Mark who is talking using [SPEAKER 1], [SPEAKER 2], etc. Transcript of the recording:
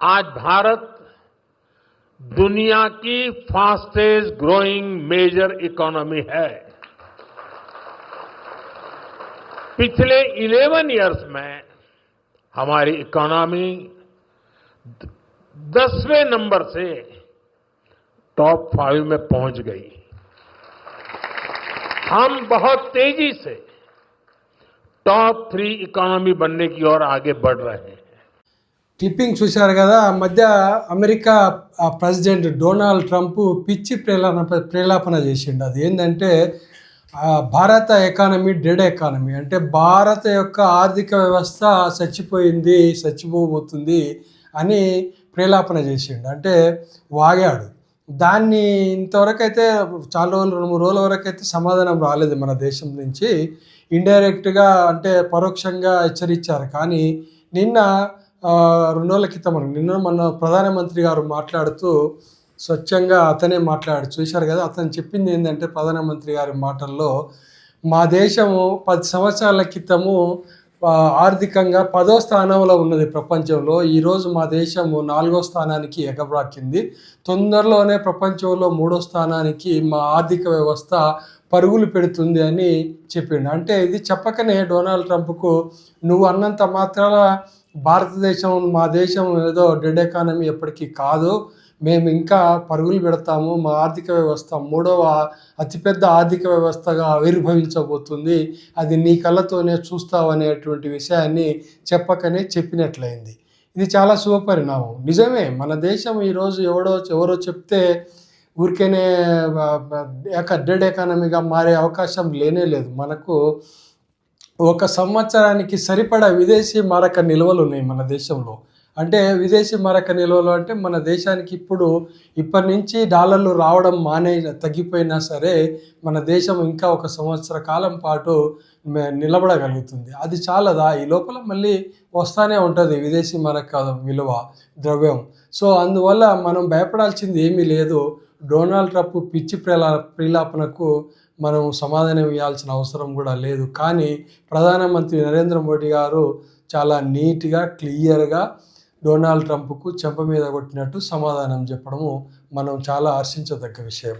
[SPEAKER 1] आज भारत दुनिया की फास्टेस्ट ग्रोइंग मेजर इकोनॉमी है। पिछले 11 इयर्स में हमारी इकोनॉमी 10वें नंबर से टॉप 5 में पहुंच गई। हम बहुत तेजी से टॉप 3 इकोनॉमी बनने की ओर आगे बढ़ रहे हैं।
[SPEAKER 2] క్లిప్పింగ్ చూశారు కదా, ఆ మధ్య అమెరికా ప్రెసిడెంట్ డొనాల్డ్ ట్రంప్ పిచ్చి ప్రేలాపన చేసిండు. అది ఏంటంటే భారత ఎకానమీ డెడ్ ఎకానమీ, అంటే భారత యొక్క ఆర్థిక వ్యవస్థ చచ్చిపోబోతుంది అని ప్రేలాపన చేసిండు, అంటే వాగాడు. దాన్ని ఇంతవరకు అయితే చాలా రోజులు 2-3 రోజుల వరకు అయితే సమాధానం రాలేదు మన దేశం నుంచి. ఇండైరెక్ట్గా అంటే పరోక్షంగా హెచ్చరించారు. కానీ నిన్న 2 రోజుల క్రితం మన ప్రధానమంత్రి గారు మాట్లాడుతూ స్వచ్ఛంగా అతనే చూశారు కదా. అతను చెప్పింది ఏంటంటే, ప్రధానమంత్రి గారి మాటల్లో, మా దేశము 10 సంవత్సరాల క్రితము ఆర్థికంగా 10వ స్థానంలో ఉన్నది ప్రపంచంలో. ఈరోజు మా దేశము 4వ స్థానానికి ఎగబ్రాకింది. తొందరలోనే ప్రపంచంలో 3వ స్థానానికి మా ఆర్థిక వ్యవస్థ పరుగులు పెడుతుంది అని చెప్పిండు. అంటే ఇది చెప్పకనే డొనాల్డ్ ట్రంప్కు, నువ్వు అన్నంత మాత్రాన భారతదేశం, మా దేశం ఏదో డెడ్ ఎకానమీ ఎప్పటికీ కాదు, మేము ఇంకా పరుగులు పెడతాము, మా ఆర్థిక వ్యవస్థ 3వ అతిపెద్ద ఆర్థిక వ్యవస్థగా ఆవిర్భవించబోతుంది, అది నీ కళ్ళతోనే చూస్తావు అనేటువంటి విషయాన్ని చెప్పకనే చెప్పినట్లయింది. ఇది చాలా శుభపరిణామం. నిజమే, మన దేశం ఈరోజు ఎవరో చెప్తే ఊరికేనే డెడ్ ఎకానమీగా మారే అవకాశం లేనే లేదు. మనకు 1 సంవత్సరానికి సరిపడా విదేశీ మారక నిల్వలు ఉన్నాయి మన దేశంలో. అంటే విదేశీ మారక నిల్వలు అంటే మన దేశానికి ఇప్పటి నుంచి డాలర్లు రావడం తగ్గిపోయినా సరే మన దేశం ఇంకా 1 సంవత్సర కాలం పాటు నిలబడగలుగుతుంది. అది చాలదా? ఈ లోపల మళ్ళీ వస్తానే ఉంటుంది విదేశీ మారక విలువ, ద్రవ్యం. సో అందువల్ల మనం భయపడాల్సింది ఏమీ లేదు. డొనాల్డ్ ట్రంప్ పిచ్చి ప్రేలాపనకు మనం సమాధానం ఇవ్వాల్సిన అవసరం కూడా లేదు. కానీ ప్రధానమంత్రి నరేంద్ర మోడీ గారు చాలా నీట్గా, క్లియర్గా డొనాల్డ్ ట్రంప్కు చెంప మీద కొట్టినట్టు సమాధానం చెప్పడము మనం చాలా హర్షించదగ్గ విషయం.